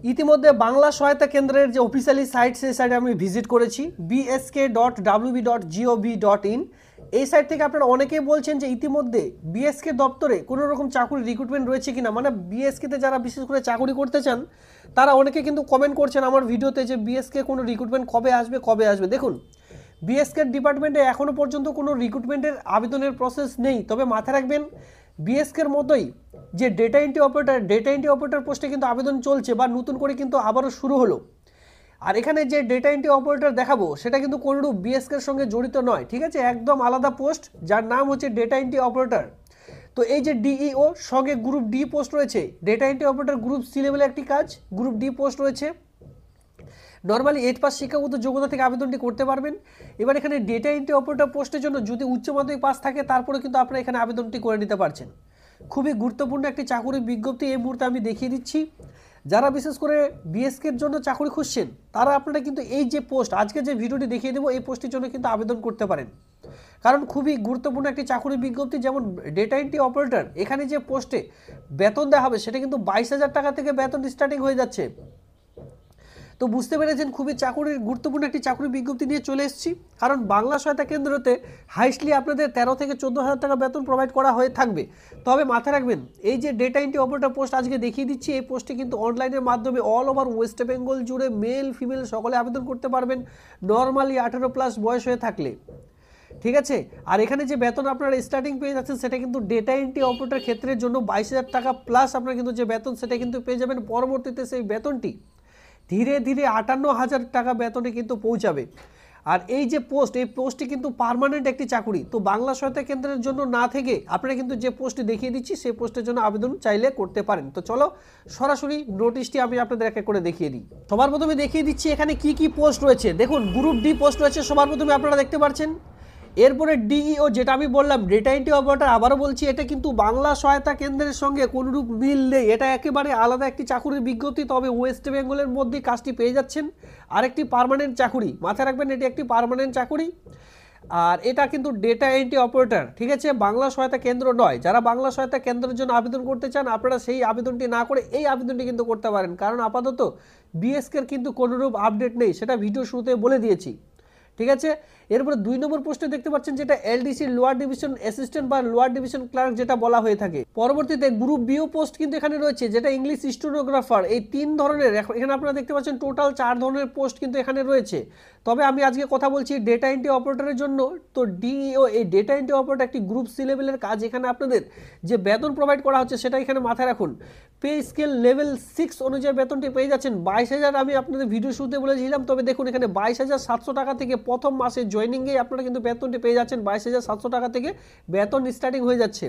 ইতিমধ্যে বাংলা সহায়তা কেন্দ্রের যে অফিসিয়ালি সাইট সেই সাইটে আমি ভিজিট করেছি bsk.wb.gov.in। এই সাইট থেকে আপনারা অনেকেই বলছেন যে ইতিমধ্যে বিএসকে দপ্তরে কোনো রকম চাকরি রিক্রুটমেন্ট রয়েছে কিনা, মানে বিএসকেতে যারা বিশেষ করে চাকরি করতে চান তারা অনেকে কিন্তু কমেন্ট করছেন আমার ভিডিওতে যে বিএসকে কোনো রিক্রুটমেন্ট কবে আসবে। দেখুন, বিএসকে ডিপার্টমেন্টে এখনও পর্যন্ত কোনো রিক্রুটমেন্টের আবেদনের প্রসেস নেই। তবে মাথায় রাখবেন বিএসকের মতোই যে ডেটা এন্ট্রি অপারেটর পোস্টে কিন্তু আবেদন চলছে বা নতুন করে কিন্তু আবারও শুরু হলো। আর এখানে যে ডেটা এন্ট্রি অপারেটর দেখাবো সেটা কিন্তু কোনোরূপ বিএসকের সঙ্গে জড়িত নয়, ঠিক আছে, একদম আলাদা পোস্ট যার নাম হচ্ছে ডেটা এন্ট্রি অপারেটর। তো এই যে ডিইও সঙ্গে গ্রুপ ডি পোস্ট রয়েছে, data entry operator group C লেভেলে একটি কাজ, গ্রুপ ডি পোস্ট রয়েছে। নর্মালি 8 পাস শিক্ষাগত যোগ্যতা থেকে আবেদনটি করতে পারবেন। এবার এখানে ডেটা এন্ট্রি অপারেটর পোস্টের জন্য যদি উচ্চ মাধ্যমিক পাস থাকে তারপরে কিন্তু আপনারা এখানে আবেদনটি করে নিতে পারছেন। খুবই গুরুত্বপূর্ণ একটি চাকরির বিজ্ঞপ্তি এই মুহূর্তে আমি দেখিয়ে দিচ্ছি। যারা বিশেষ করে বিএসকের জন্য চাকরি খুঁজছেন তারা আপনারা কিন্তু এই যে পোস্ট আজকে যে ভিডিওটি দেখিয়ে দেবো এই পোস্টের জন্য কিন্তু আবেদন করতে পারেন, কারণ খুবই গুরুত্বপূর্ণ একটি চাকরির বিজ্ঞপ্তি। যেমন ডেটা এন্ট্রি অপারেটর এখানে যে পোস্টে বেতন দেওয়া হবে সেটা কিন্তু 22,000 টাকা থেকে বেতন স্টার্টিং হয়ে যাচ্ছে। তো বুঝতে পেরেছেন খুবই গুরুত্বপূর্ণ একটি চাকরির বিজ্ঞপ্তি নিয়ে চলে এসেছি, কারণ বাংলা সহায়তা কেন্দ্রতে হাইস্টলি আপনাদের 13 থেকে 14,000 টাকা বেতন প্রোভাইড করা হয়ে থাকবে। তবে মাথায় রাখবেন এই যে ডেটা এন্ট্রি অপারেটর পোস্ট আজকে দেখিয়ে দিচ্ছি এই পোস্টে কিন্তু অনলাইনের মাধ্যমে অল ওভার ওয়েস্ট বেঙ্গল জুড়ে মেল ফিমেল সকলে আবেদন করতে পারবেন, নর্মালি 18+ বয়স হয়ে থাকলে, ঠিক আছে। আর এখানে যে বেতন আপনারা স্টার্টিং পেয়ে যাচ্ছেন সেটা কিন্তু ডেটা এন্ট্রি অপারেটর ক্ষেত্রের জন্য 22,000 টাকা প্লাস আপনারা কিন্তু যে বেতন সেটা কিন্তু পেয়ে যাবেন। পরবর্তীতে সেই বেতনটি ধীরে ধীরে 58,000 টাকা বেতনে কিন্তু পৌঁছাবে। আর এই যে পোস্ট এই পোস্টটি কিন্তু পার্মানেন্ট একটি চাকরি। তো বাংলা সহায়তা কেন্দ্রের জন্য না থেকে আপনারা কিন্তু যে পোস্টটি দেখিয়ে দিচ্ছি সেই পোস্টের জন্য আবেদন চাইলে করতে পারেন। তো চলো সরাসরি নোটিশটি আমি আপনাদের এক এক করে দেখিয়ে দিই। সবার প্রথমে দেখিয়ে দিচ্ছি এখানে কি কি পোস্ট রয়েছে। দেখুন গ্রুপ ডি পোস্ট রয়েছে সবার প্রথমে আপনারা দেখতে পাচ্ছেন। এরপরে ডিইও যেটা আমি বললাম ডেটা এন্ট্রি অপারেটর, আবারও বলছি এটা কিন্তু বাংলা সহায়তা কেন্দ্রের সঙ্গে কোনোরূপ মিল নেই, এটা একেবারে আলাদা একটি চাকরির বিজ্ঞপ্তি। তবে ওয়েস্ট বেঙ্গলের মধ্যেই কাজটি পেয়ে যাচ্ছেন। আরেকটি পার্মানেন্ট চাকরি, মাথায় রাখবেন এটি একটি পার্মানেন্ট চাকরি। আর এটা কিন্তু ডেটা এন্ট্রি অপারেটর, ঠিক আছে, বাংলা সহায়তা কেন্দ্র নয়। যারা বাংলা সহায়তা কেন্দ্রের জন্য আবেদন করতে চান আপনারা সেই আবেদনটি না করে এই আবেদনটি কিন্তু করতে পারেন, কারণ আপাতত বিএসকের কিন্তু কোনোরূপ আপডেট নেই, সেটা ভিডিও শুরুতে বলে দিয়েছি, ঠিক আছে। এরপরে 2 নম্বর পোস্টে দেখতে পাচ্ছেন যেটা এলডিসি লোয়ার ডিভিশন অ্যাসিস্ট্যান্ট বা লোয়ার ডিভিশন ক্লার্ক যেটা বলা হয়ে থাকে। পরবর্তীতে গ্রুপ বিও পোস্ট কিন্তু এখানে রয়েছে যেটা ইংলিশ স্টেনোগ্রাফার। এই 3 ধরনের, এখানে আপনারা দেখতে পাচ্ছেন টোটাল 4 ধরনের পোস্ট কিন্তু এখানে রয়েছে। তবে আমি আজকে কথা বলছি ডেটা এন্ট্রি অপারেটরের জন্য। তো ডিইও এই ডেটা এন্ট্রি অপারেটর একটি গ্রুপ সি লেভেলের কাজ। এখানে আপনাদের যে বেতন প্রোভাইড করা হচ্ছে সেটা এখানে মাথায় রাখুন। পে স্কেল লেভেল 6 অনুযায়ী বেতনটি পেয়ে যাচ্ছেন 22,000। আমি আপনাদের ভিডিও শুরুতে বলেছিলাম, তবে দেখুন এখানে 22,700 টাকা থেকে প্রথম মাসে জয়েনিংয়ে আপনারা কিন্তু বেতনটি পেয়ে যাচ্ছেন। 22,700 টাকা থেকে বেতন স্টার্টিং হয়ে যাচ্ছে।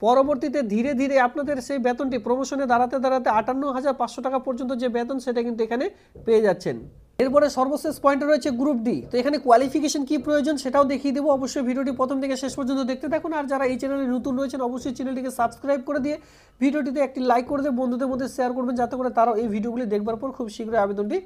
পরবর্তীতে ধীরে ধীরে আপনাদের সেই বেতনটি প্রমোশনে দাঁড়াতে 58,500 টাকা পর্যন্ত যে বেতন সেটা কিন্তু এখানে পেয়ে যাচ্ছেন। এরপরে সর্বশেষ পয়েন্টে রয়েছে গ্রুপ ডি। তো এখানে কোয়ালিফিকেশন কি প্রয়োজন সেটাও দেখিয়ে দেবো। অবশ্যই ভিডিওটি প্রথম থেকে শেষ পর্যন্ত দেখতে থাকুন। আর যারা এই চ্যানেলে নতুন রয়েছেন অবশ্যই চ্যানেলটিকে সাবস্ক্রাইব করে দিয়ে ভিডিওটিতে একটি লাইক করে দিয়ে বন্ধুদের মধ্যে শেয়ার করবেন, যাতে করে তারাও এই ভিডিওগুলি দেখবার পর খুব শীঘ্রই আবেদনটি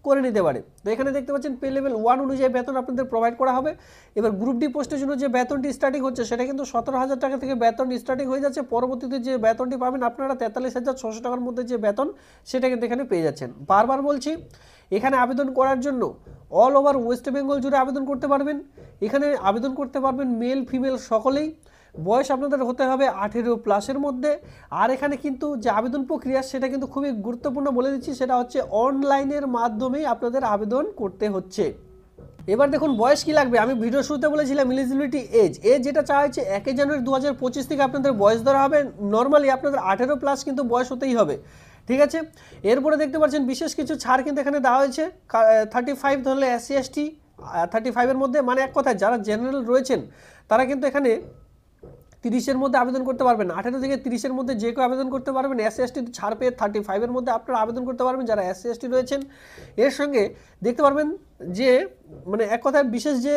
করে নিতে পারে। তো এখানে দেখতে পাচ্ছেন পে লেভেল 1 অনুযায়ী বেতন আপনাদের প্রোভাইড করা হবে। এবার গ্রুপ ডি পোস্টের জন্য যে বেতনটি স্টার্টিং হচ্ছে সেটা কিন্তু 17,000 টাকা থেকে বেতন স্টার্টিং হয়ে যাচ্ছে। পরবর্তীতে যে বেতনটি পাবেন আপনারা 43,600 টাকার মধ্যে যে বেতন সেটা কিন্তু এখানে পেয়ে যাচ্ছেন। বারবার বলছি এখানে আবেদন করার জন্য অল ওভার ওয়েস্ট বেঙ্গল জুড়ে আবেদন করতে পারবেন। এখানে আবেদন করতে পারবেন মেল ফিমেল সকলেই। বয়স আপনাদের হতে হবে 18+ মধ্যে। আর এখানে কিন্তু যে আবেদন প্রক্রিয়া সেটা কিন্তু খুবই গুরুত্বপূর্ণ বলে দিচ্ছি, সেটা হচ্ছে অনলাইনের মাধ্যমেই আপনাদের আবেদন করতে হচ্ছে। এবার দেখুন বয়স কি লাগবে। আমি ভিডিও শুরুতে বলেছিলাম এলিজিবিলিটি এজ যেটা চাওয়া হচ্ছে 1 জানুয়ারি 2025 থেকে আপনাদের বয়স ধরা হবে। নর্মালি আপনাদের 18+ কিন্তু বয়স হতেই হবে, ঠিক আছে। এরপরে দেখতে পাচ্ছেন বিশেষ কিছু ছাড় কিন্তু এখানে দেওয়া হয়েছে। 35 ধরলে SC ST 35-এর মধ্যে, মানে এক কথায় যারা জেনারেল রয়েছেন তারা কিন্তু এখানে 30-এর মধ্যে আবেদন করতে পারবেন। 18 থেকে 30-এর মধ্যে যে কেউ আবেদন করতে পারবেন। SC ST ছাড় পেয়ে 35-এর মধ্যে আপনারা আবেদন করতে পারবেন যারা SC ST রয়েছেন। এর সঙ্গে দেখতে পারবেন যে মানে এক কথায় বিশেষ যে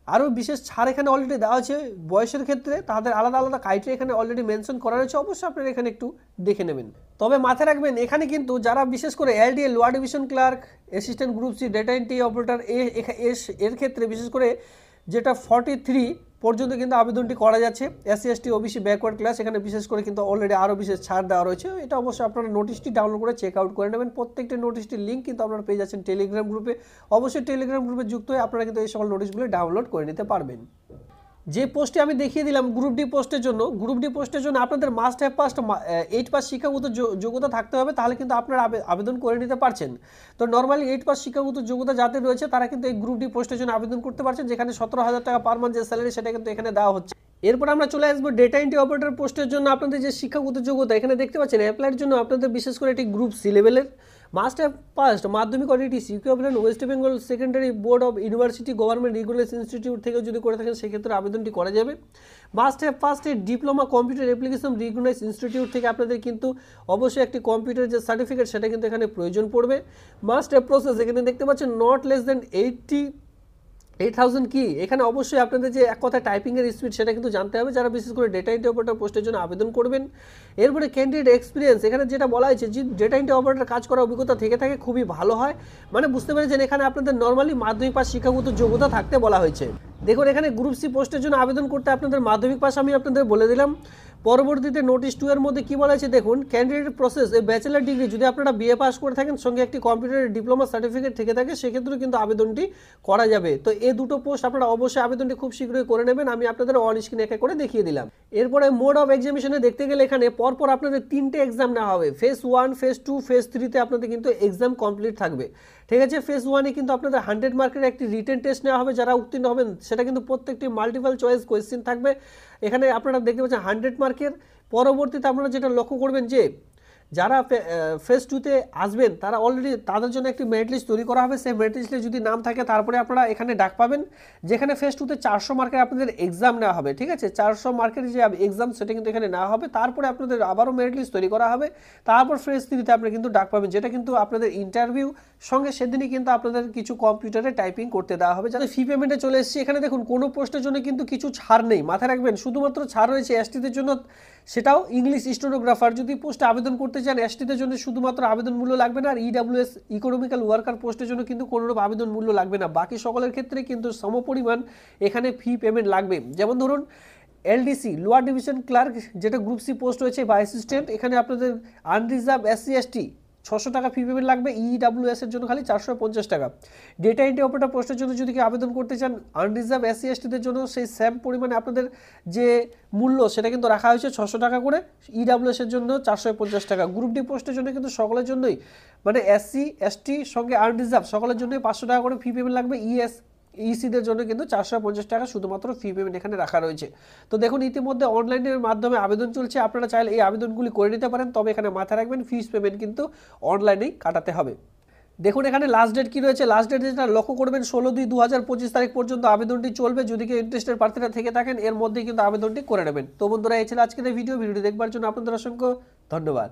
আরও বিশেষ ছাড় এখানে অলরেডি দেওয়া আছে বয়সের ক্ষেত্রে। তাদের আলাদা আলাদা ক্রাইটেরিয়া এখানে অলরেডি মেনশন করা রয়েছে, অবশ্যই আপনারা এখানে একটু দেখে নেবেন। তবে মাথায় রাখবেন এখানে কিন্তু যারা বিশেষ করে LDA lower division clerk, assistant group C, data entry operator এর ক্ষেত্রে বিশেষ করে যেটা 43 পর্যন্ত কিন্তু আবেদনটি করা যাচ্ছে। SC ST OBC backward class, এখানে বিশেষ করে কিন্তু অলরেডি আরও বিশেষ ছাড় দেওয়া রয়েছে। এটা অবশ্যই আপনারা নোটিশটি ডাউনলোড করে চেক আউট করে নেবেন। প্রত্যেকটি নোটিশটির লিঙ্ক কিন্তু আপনারা পেয়ে যাচ্ছেন টেলিগ্রাম গ্রুপে। অবশ্যই টেলিগ্রাম গ্রুপে যুক্ত হয়ে আপনারা কিন্তু এই সকল নোটিশগুলো ডাউনলোড করে নিতে পারবেন। যে পোস্টে আমি দেখিয়ে দিলাম গ্রুপ ডি পোস্টের জন্য, গ্রুপ ডি পোস্টের জন্য আপনাদের মাস্ট হ্যাভ পাস 8 পাস শিক্ষাগত যোগ্যতা থাকতে হবে, তাহলে কিন্তু আপনারা আবেদন করে নিতে পারছেন। তো নর্মালি 8 পাস শিক্ষাগত যোগ্যতা যাদের রয়েছে তারা কিন্তু এই গ্রুপ ডি পোস্টের জন্য আবেদন করতে পারছেন, যেখানে 17,000 টাকা পার মান্থ যে স্যালারি সেটা কিন্তু এখানে দেওয়া হচ্ছে। এরপর আমরা চলে আসবো ডেটা এন্ট্রি অপারেটর পোস্টের জন্য আপনাদের যে শিক্ষাগত যোগ্যতা এখানে দেখতে পাচ্ছেন। অ্যাপ্লাইয়ের জন্য আপনাদের বিশেষ করে এটি গ্রুপ সি লেভেলের মাস্ট হ্যাভ পাস্ট মাধ্যমিক অডিটিসি equivalent West Bengal secondary board of university government regulation institute থেকে যদি করে থাকেন সেক্ষেত্রে আবেদনটি করা যাবে। Must have passed a diploma computer application recognise institute থেকে আপনাদের কিন্তু অবশ্যই একটি কম্পিউটার যে সার্টিফিকেট সেটা কিন্তু এখানে প্রয়োজন পড়বে। মাস্ট হ্যাভ প্রসেস, এখানে দেখতে পাচ্ছেন নট লেস দেন 8,000 কি, এখানে অবশ্যই আপনাদের যে এক কথায় টাইপিংয়ের স্পিড সেটা কিন্তু জানতে হবে যারা বিশেষ করে ডেটা এন্ট্রি অপারেটর পোস্টের জন্য আবেদন করবেন। এরপরে ক্যান্ডিডেট এক্সপিরিয়েন্স, এখানে যেটা বলা হয়েছে যে ডেটা এন্ট্রি অপারেটর কাজ করার অভিজ্ঞতা থেকে থাকে খুবই ভালো হয়, মানে বুঝতে পেরেছেন এখানে আপনাদের নর্মালি মাধ্যমিক পাস শিক্ষাগত যোগ্যতা থাকতে বলা হয়েছে। দেখুন এখানে গ্রুপ সি পোস্টের জন্য আবেদন করতে আপনাদের মাধ্যমিক পাস আমি আপনাদের বলে দিলাম। পরবর্তীতে নোটিশ 2 এর মধ্যে কি বলা হয়েছে দেখুন, ক্যান্ডিডেট প্রসেস এই ব্যাচেলার ডিগ্রি যদি আপনারা বিএ পাস করে থাকেন সঙ্গে একটি কম্পিউটারের ডিপ্লোমা সার্টিফিকেট থেকে থাকে সেক্ষেত্রে কিন্তু আবেদনটি করা যাবে। তো এই দুটো পোস্ট আপনারা অবশ্যই আবেদনটি খুব শীঘ্রই করে নেবেন, আমি আপনাদের অন স্ক্রিনে এক এক করে দেখিয়ে দিলাম। এরপরে মোড অফ এক্সামিনেশনে দেখতে গেলে এখানে পরপর আপনাদের 3টে এক্সাম নেওয়া হবে। ফেজ 1, ফেজ 2, ফেজ 3তে আপনাদের কিন্তু এক্সাম কমপ্লিট থাকবে, ঠিক আছে। ফেজ 1-এ কিন্তু আপনাদের 100 মার্কের একটি রিটেন টেস্ট নেওয়া হবে, যারা উত্তীর্ণ হবেন সেটা কিন্তু প্রত্যেকটি মাল্টিপল চয়েস কোয়েশ্চেন থাকবে। এখানে আপনারা দেখতে পাচ্ছেন 100 মার্কের। পরবর্তীতে আপনারা যেটা লক্ষ্য করবেন যে যারা ফেজ 2-তে আসবেন তারা অলরেডি তাদের জন্য একটি মেরিট লিস্ট তৈরি করা হবে। সেই মেরিট লিস্টে যদি নাম থাকে তারপরে আপনারা এখানে ডাক পাবেন, যেখানে ফেজ 2-তে 400 মার্কের আপনাদের এক্সাম নেওয়া হবে, ঠিক আছে। 400 মার্কের যে এক্সাম সেটা কিন্তু এখানে নেওয়া হবে, তারপরে আপনাদের আবারও মেরিট লিস্ট তৈরি করা হবে। তারপর ফেজ 3-তে আপনি কিন্তু ডাক পাবেন, যেটা কিন্তু আপনাদের ইন্টারভিউ সঙ্গে সেদিনই কিন্তু আপনাদের কিছু কম্পিউটারে টাইপিং করতে দেওয়া হবে। যাতে ফি পেমেন্টে চলে এসেছি, এখানে দেখুন কোনো পোস্টের জন্য কিন্তু কিছু ছাড় নেই, মাথায় রাখবেন। শুধুমাত্র ছাড় রয়েছে এসটিদের জন্য, সেটাও ইংলিশ স্টেনোগ্রাফার। যদি পোস্টে আবেদন করতে চান এসটিদের জন্য শুধুমাত্র আবেদন মূল্য লাগবে না, আর ইডব্লিউএস ইকোনমিক্যাল ওয়ার্কার পোস্টের জন্য কিন্তু কোনোরূপ আবেদন মূল্য লাগবে না। বাকি সকলের ক্ষেত্রে কিন্তু সমপরিমাণ এখানে ফি পেমেন্ট লাগবে। যেমন ধরুন এলডিসি লোয়ার ডিভিশন ক্লার্ক যেটা গ্রুপ সি পোস্ট হয়েছে বা অ্যাসিস্ট্যান্ট, এখানে আপনাদের আনরিজার্ভ এসসি এসটি 600 টাকা ফি পেমেন্ট লাগবে, ইডব্লিউএস এর জন্য খালি 450 টাকা। ডেটা এন্ট্রি অপারেটর পোস্টের জন্য যদি কেউ আবেদন করতে চান আনরিজার্ভ এসসি এসটিদের জন্য সেই সেম পরিমাণে আপনাদের যে মূল্য সেটা কিন্তু রাখা হয়েছে 600 টাকা করে, ইডব্লিউএস এর জন্য 450 টাকা। গ্রুপ ডি পোস্টের জন্য কিন্তু সকলের জন্যই মানে এসসি এসটি সঙ্গে আনরিজার্ভ সকলের জন্যই 500 টাকা করে ফি পেমেন্ট লাগবে। ইসিদের জন্য কিন্তু 450 টাকা শুধুমাত্র ফি পেমেন্ট এখানে রাখা রয়েছে। তো দেখুন ইতিমধ্যে অনলাইনের মাধ্যমে আবেদন চলছে, আপনারা চাইলে এই আবেদনগুলি করে নিতে পারেন, তবে এখানে মাথায় রাখবেন ফিস পেমেন্ট কিন্তু অনলাইনেই কাটাতে হবে। দেখুন এখানে লাস্ট ডেট কি রয়েছে, লাস্ট ডেট যেটা লক্ষ্য করবেন 16/2/2025 তারিখ পর্যন্ত আবেদনটি চলবে। যদি কেউ ইন্টারেস্টেড প্রার্থীরা থেকে থাকেন এর মধ্যেই কিন্তু আবেদনটি করে নেবেন। তো বন্ধুরা এই ছিল আজকের ভিডিওটি দেখবার জন্য আপনাদের অসংখ্য ধন্যবাদ।